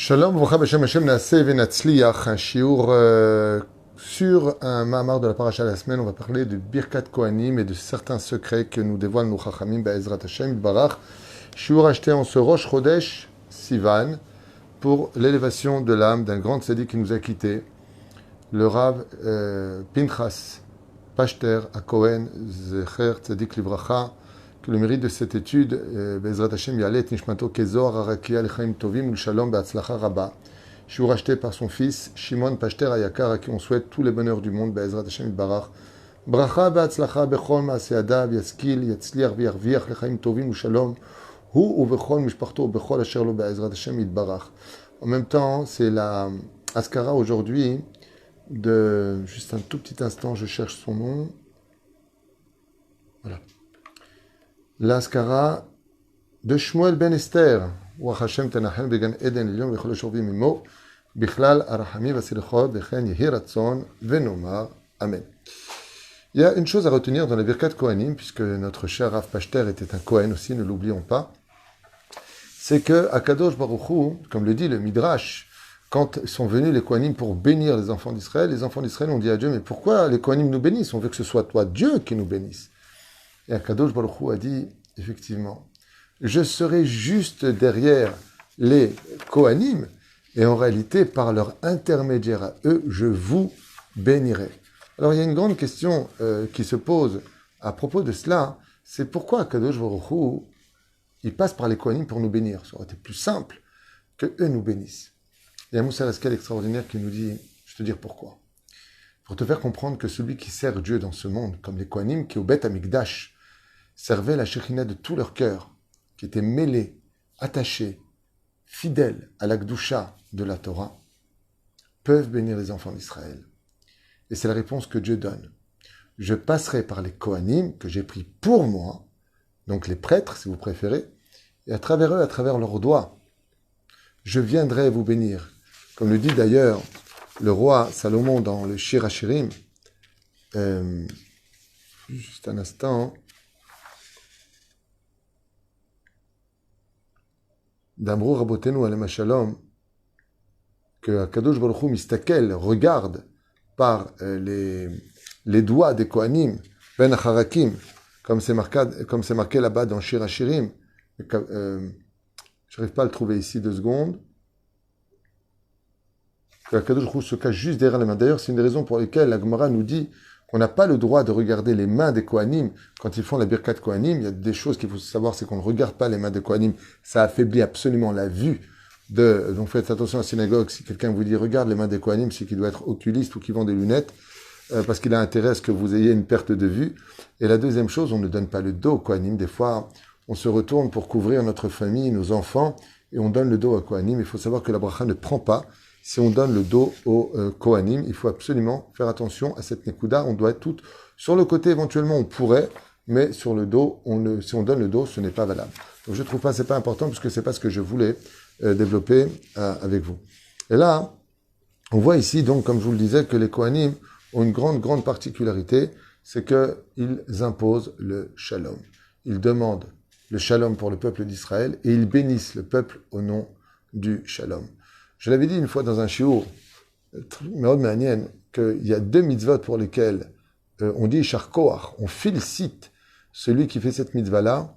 Shalom, Vrocha B'Shem Hashem Naaseh Venatzliach, un shiur sur un ma'amar de la paracha de la semaine. On va parler de Birkat Kohanim et de certains secrets que nous dévoilent nos Chachamim Be'ezrat Hashem Barach. Shiur acheté en ce Rosh Chodesh Sivan pour l'élévation de l'âme d'un grand tzaddik qui nous a quittés, le Rav Pinchas Pashter à Cohen Zecher Tzaddik Livracha. Que le mérite de cette étude, Be'ezrat Hashem Yalet Nishmato Kezor Arakia Lechaim Tovim Ul Shalom Be'atzlacha Rabba. Shiur racheté par son fils Shimon Pashter Ayakar, à qui on souhaite tous les bonheurs du monde. Be'ezrat Hashem Barach. Bracha Be'atzlacha Bechol Ma'aseadav Yaskil Yatzliach V'yarviach Lechaim Tovim Ul Shalom Hu Uvechol Mishparto Bechol Asher Lo Be'ezrat Hashem Barach. En même temps, c'est la Askara aujourd'hui de, juste un tout petit instant, je cherche son nom. Voilà. L'Askara de Shmuel ben Esther, ou Hashem Tenachem Began Eden Lyon Vechol Shorvim Imo, Bichlal Arahami Vasilichot Vechen Yehi Ratzon Venomar Amen. Il y a une chose à retenir dans la Birkat Kohanim, puisque notre cher Rav Pashter était un Kohen aussi, ne l'oublions pas, c'est que Akadosh Baruch Hu, comme le dit le Midrash, quand sont venus les Kohanim pour bénir les enfants d'Israël ont dit à Dieu, mais pourquoi les Kohanim nous bénissent? On veut que ce soit toi, Dieu, qui nous bénisse. Et Akadosh Baruch Hu a dit, effectivement, je serai juste derrière les Kohanim, et en réalité, par leur intermédiaire à eux, je vous bénirai. Alors, il y a une grande question qui se pose à propos de cela, c'est pourquoi Akadosh Baruch Hu, il passe par les Kohanim pour nous bénir. Ça aurait été plus simple que eux nous bénissent. Il y a un Moussar Eskel extraordinaire qui nous dit, je vais te dire pourquoi. Pour te faire comprendre que celui qui sert Dieu dans ce monde, comme les Kohanim, qui au Beth Amikdash, servaient la Shekhinah de tout leur cœur, qui étaient mêlés, attachés, fidèles à la Gdusha de la Torah, peuvent bénir les enfants d'Israël. Et c'est la réponse que Dieu donne. Je passerai par les Kohanim, que j'ai pris pour moi, donc les prêtres, si vous préférez, et à travers eux, à travers leurs doigts, je viendrai vous bénir. Comme le dit d'ailleurs le roi Salomon dans le Shir HaShirim, juste un instant, d'Amrou Rabotenu Alem Shalom, que Akadosh Baruch Hu Mistakel regarde par les doigts des Kohanim, Ben Acharakim, comme c'est marqué là-bas dans Shir HaShirim. Je n'arrive pas à le trouver ici 2 secondes. Que Akadosh Baruch Hu se cache juste derrière les mains. D'ailleurs, c'est une des raisons pour lesquelles la Gemara nous dit qu'on n'a pas le droit de regarder les mains des Kohanim quand ils font la Birkat Kohanim. Il y a des choses qu'il faut savoir, c'est qu'on ne regarde pas les mains des Kohanim. Ça affaiblit absolument la vue donc faites attention à la synagogue. Si quelqu'un vous dit regarde les mains des Kohanim, c'est qu'il doit être occuliste ou qu'il vend des lunettes, parce qu'il a intérêt à ce que vous ayez une perte de vue. Et la deuxième chose, on ne donne pas le dos aux Kohanim. Des fois, on se retourne pour couvrir notre famille, nos enfants, et on donne le dos à Kohanim. Il faut savoir que la bracha ne prend pas si on donne le dos au Kohanim. Il faut absolument faire attention à cette Nekuda. On doit être tout sur le côté, éventuellement, on pourrait, mais sur le dos, si on donne le dos, ce n'est pas valable. Donc je trouve pas, c'est pas important, puisque c'est pas ce que je voulais développer avec vous. Et là, on voit ici, donc, comme je vous le disais, que les Kohanim ont une grande particularité, c'est qu'ils imposent le shalom. Ils demandent le shalom pour le peuple d'Israël, et ils bénissent le peuple au nom du shalom. Je l'avais dit une fois dans un shiur, Meod Ma'anien, qu'il y a 2 mitzvot pour lesquelles on dit Yishar Koach, on félicite celui qui fait cette mitzvah-là,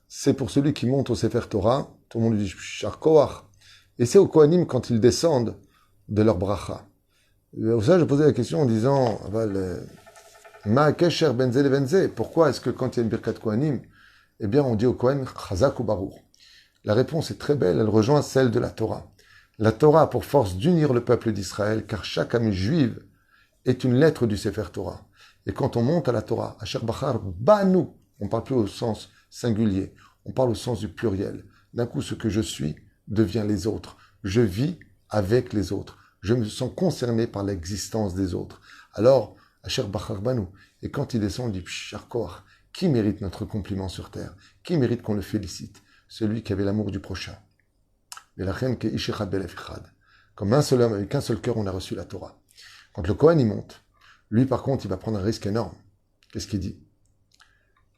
c'est pour celui qui monte au Sefer Torah, tout le monde lui dit Yishar Koach, et c'est aux Kohanim quand ils descendent de leur bracha. Pour ça, je posais la question en disant, Ma kesher benze levenze, pourquoi est-ce que quand il y a une birkat Kohanim, eh bien on dit au Kohen Chazak ou Baruch? La réponse est très belle, elle rejoint celle de la Torah. La Torah a pour force d'unir le peuple d'Israël, car chaque âme juive est une lettre du Sefer Torah. Et quand on monte à la Torah, Asher Bachar Banu, on ne parle plus au sens singulier, on parle au sens du pluriel. D'un coup, ce que je suis devient les autres. Je vis avec les autres. Je me sens concerné par l'existence des autres. Alors, Asher Bachar Banu, et quand il descend, on dit Pshar Koach, qui mérite notre compliment sur terre? Qui mérite qu'on le félicite? Celui qui avait l'amour du prochain. Comme un seul homme, avec un seul cœur, on a reçu la Torah. Quand le Kohen y monte, lui par contre, il va prendre un risque énorme. Qu'est-ce qu'il dit?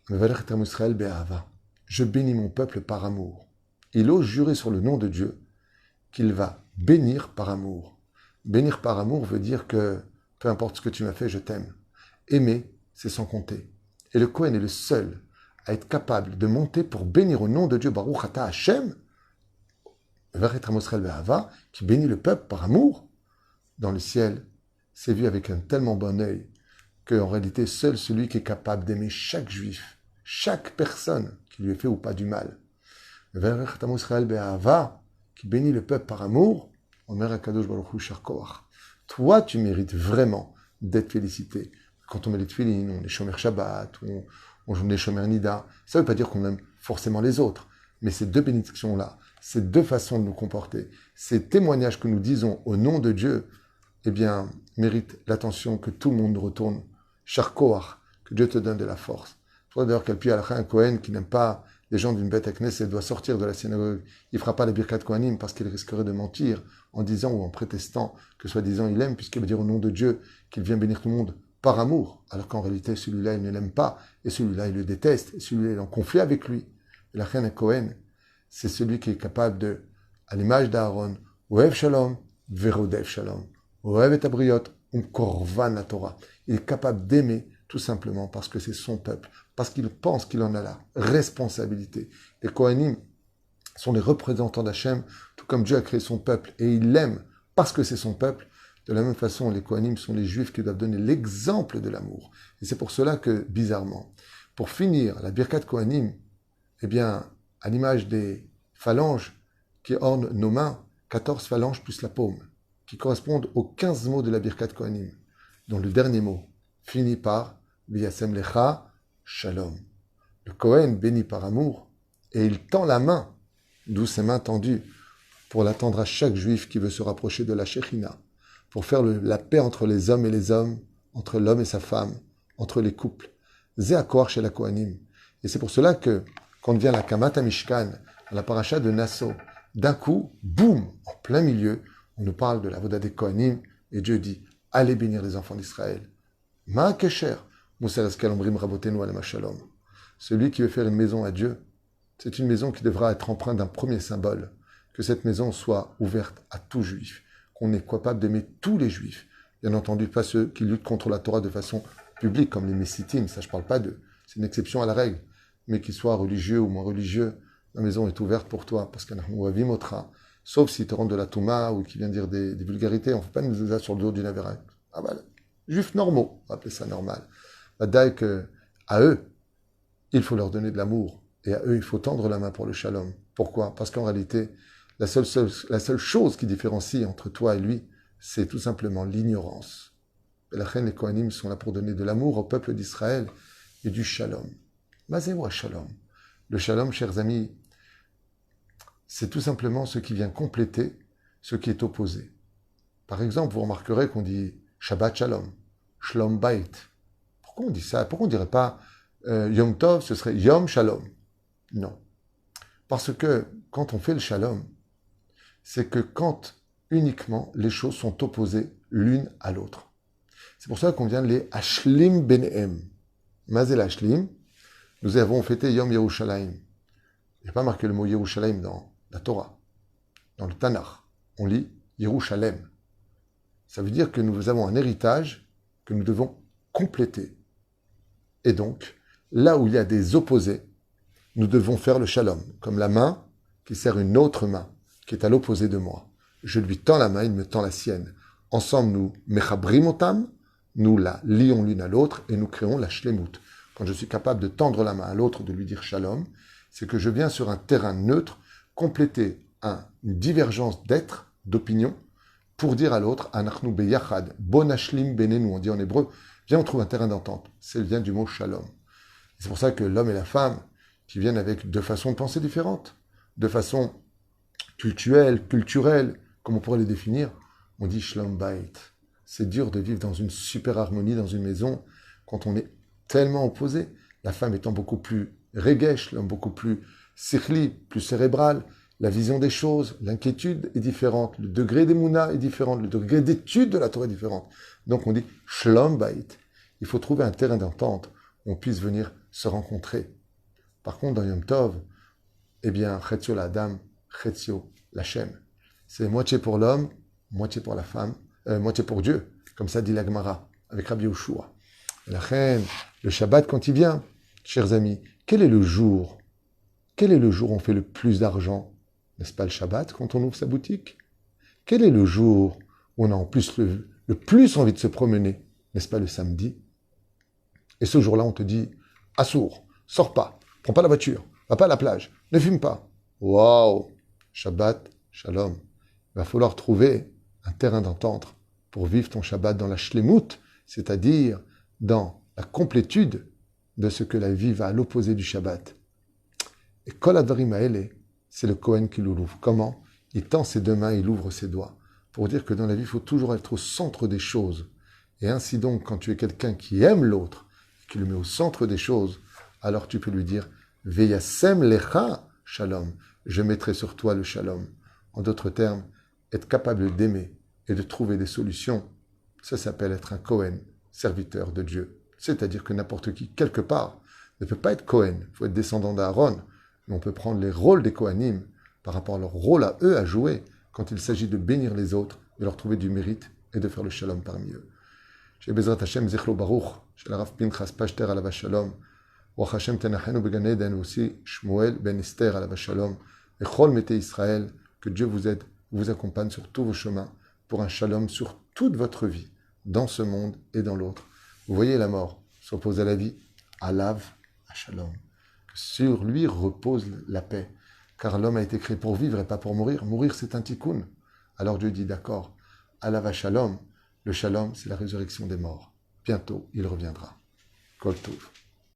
Je bénis mon peuple par amour. Il ose jurer sur le nom de Dieu qu'il va bénir par amour. Bénir par amour veut dire que peu importe ce que tu m'as fait, je t'aime. Aimer, c'est sans compter. Et le Kohen est le seul à être capable de monter pour bénir au nom de Dieu, Baruch Ata Hashem, qui bénit le peuple par amour dans le ciel. C'est vu avec un tellement bon œil qu'en réalité, seul celui qui est capable d'aimer chaque juif, chaque personne qui lui ait fait ou pas du mal, qui bénit le peuple par amour, toi, tu mérites vraiment d'être félicité. Quand on met les tefilines, on est shomer Shabbat, on est shomer Nida, ça ne veut pas dire qu'on aime forcément les autres, mais ces deux bénédictions-là, ces deux façons de nous comporter, ces témoignages que nous disons au nom de Dieu, eh bien, méritent l'attention que tout le monde retourne. Sharkoach, que Dieu te donne de la force. Il faudrait d'ailleurs qu'Alpi Alacha, un Kohen qui n'aime pas les gens d'une bête à Knesset doit sortir de la synagogue. Il ne fera pas la Birkat Kohanim parce qu'il risquerait de mentir en disant ou en prétestant que soi-disant il aime, puisqu'il veut dire au nom de Dieu qu'il vient bénir tout le monde par amour, alors qu'en réalité celui-là il ne l'aime pas, et celui-là il le déteste, et celui-là il est en conflit avec lui. Et la reine Kohen, c'est celui qui est capable de, à l'image d'Aaron, Oev Shalom, Verodev Shalom, Oev et Abriot, Korvan la Torah. Il est capable d'aimer tout simplement parce que c'est son peuple, parce qu'il pense qu'il en a la responsabilité. Les Kohanim sont les représentants d'Hachem, tout comme Dieu a créé son peuple, et il l'aime parce que c'est son peuple. De la même façon, les Kohanim sont les Juifs qui doivent donner l'exemple de l'amour. Et c'est pour cela que, bizarrement, pour finir la Birkat Kohanim, eh bien, à l'image des phalanges qui ornent nos mains, 14 phalanges plus la paume, qui correspondent aux 15 mots de la Birkat Kohanim, dont le dernier mot finit par V'yasem lecha shalom. Le Kohen bénit par amour et il tend la main, d'où ses mains tendues, pour la tendre à chaque juif qui veut se rapprocher de la Shekhinah, pour faire la paix entre les hommes et les hommes, entre l'homme et sa femme, entre les couples. Zé akor chez la Kohanim. Et c'est pour cela que, quand vient la Kamat Mishkan, à la paracha de Nassau, d'un coup, boum, en plein milieu, on nous parle de la Voda des Kohanim, et Dieu dit, allez bénir les enfants d'Israël. Ma kesher, celui qui veut faire une maison à Dieu, c'est une maison qui devra être empreinte d'un premier symbole, que cette maison soit ouverte à tout juif, qu'on est capable d'aimer tous les juifs, bien entendu pas ceux qui luttent contre la Torah de façon publique, comme les Messitim, ça je parle pas d'eux, c'est une exception à la règle, mais qu'ils soient religieux ou moins religieux, la maison est ouverte pour toi, parce qu'on a sauf s'ils te rendent de la Touma ou qui vient dire des vulgarités, on ne fait pas une zéza sur le dos d'une avéra. Ah bah, juifs normaux, on va appeler ça normal. Badaï que à eux, il faut leur donner de l'amour. Et à eux, il faut tendre la main pour le shalom. Pourquoi? Parce qu'en réalité, la seule chose qui différencie entre toi et lui, c'est tout simplement l'ignorance. Et la reine et les Kohanim sont là pour donner de l'amour au peuple d'Israël et du shalom. Mazéwa shalom. Le shalom, chers amis, c'est tout simplement ce qui vient compléter ce qui est opposé. Par exemple, vous remarquerez qu'on dit Shabbat Shalom, Shlom Bait. Pourquoi on dit ça? Pourquoi on ne dirait pas Yom Tov, ce serait Yom Shalom? Non. Parce que quand on fait le Shalom, c'est que quand uniquement les choses sont opposées l'une à l'autre. C'est pour ça qu'on vient de les Ashlim Benehem. Mazel Ashlim, nous avons fêté Yom Yerushalayim. Il n'y a pas marqué le mot Yerushalayim dans la Torah, dans le Tanakh. On lit Yerushalem. Ça veut dire que nous avons un héritage que nous devons compléter. Et donc, là où il y a des opposés, nous devons faire le shalom, comme la main qui sert une autre main, qui est à l'opposé de moi. Je lui tends la main, il me tend la sienne. Ensemble, nous mechabrim otam, nous la lions l'une à l'autre et nous créons la shlemut. Quand je suis capable de tendre la main à l'autre, de lui dire shalom, c'est que je viens sur un terrain neutre compléter une divergence d'être, d'opinion, pour dire à l'autre, anachnu beyachad, bonashlim benenu, on dit en hébreu, viens, on trouve un terrain d'entente. C'est vient du mot shalom. C'est pour ça que l'homme et la femme, qui viennent avec deux façons de penser différentes, deux façons culturelles, comme on pourrait les définir, on dit shalom bait. C'est dur de vivre dans une super harmonie, dans une maison, quand on est tellement opposé. La femme étant beaucoup plus regesh, l'homme beaucoup plus sikhli, plus cérébral, la vision des choses, l'inquiétude est différente, le degré d'émouna est différent, le degré d'étude de la Torah est différent. Donc on dit shalom bait. Il faut trouver un terrain d'entente où on puisse venir se rencontrer. Par contre, dans Yom Tov, eh bien, Chetzio la Adam, Chetzio l'Hachem. c'est moitié pour l'homme, moitié pour la femme, moitié pour Dieu. Comme ça dit la Gemara, avec Rabbi Yehoshua. La reine, le Shabbat quand il vient, chers amis, quel est le jour où on fait le plus d'argent? N'est-ce pas le Shabbat quand on ouvre sa boutique? Quel est le jour où on a en plus le plus envie de se promener? N'est-ce pas le samedi? Et ce jour-là, on te dit, Assour, sors pas, prends pas la voiture, va pas à la plage, ne fume pas. Waouh! Shabbat, shalom. Il va falloir trouver un terrain d'entente pour vivre ton Shabbat dans la shlemut, c'est-à-dire dans la complétude de ce que la vie va à l'opposé du Shabbat. Et Kol Advarim Haele, c'est le Kohen qui l'ouvre. Comment? Il tend ses deux mains, il ouvre ses doigts. Pour dire que dans la vie, il faut toujours être au centre des choses. Et ainsi donc, quand tu es quelqu'un qui aime l'autre, qui le met au centre des choses, alors tu peux lui dire Veyasem lecha shalom. Je mettrai sur toi le shalom. En d'autres termes, être capable d'aimer et de trouver des solutions, ça s'appelle être un Kohen, serviteur de Dieu. C'est-à-dire que n'importe qui, quelque part, ne peut pas être Kohen. Il faut être descendant d'Aaron. Mais on peut prendre les rôles des Kohanim par rapport à leur rôle à eux à jouer quand il s'agit de bénir les autres, de leur trouver du mérite et de faire le shalom parmi eux. Chez Bezrat Hashem, Zichro Baruch, chez la Rav Pinchas Pashter Alav Shalom, Wach Hashem Tenachenu Began Eden aussi, Shmuel Ben Esther Alav Shalom, et Chol Mete Israël, que Dieu vous aide, vous accompagne sur tous vos chemins pour un shalom sur toute votre vie, dans ce monde et dans l'autre. Vous voyez la mort s'oppose à la vie, Alav Shalom. Que sur lui repose la paix, car l'homme a été créé pour vivre et pas pour mourir. Mourir, c'est un tikkun. Alors Dieu dit, d'accord, Alav Shalom. Le shalom, c'est la résurrection des morts. Bientôt, il reviendra. Kol Tov.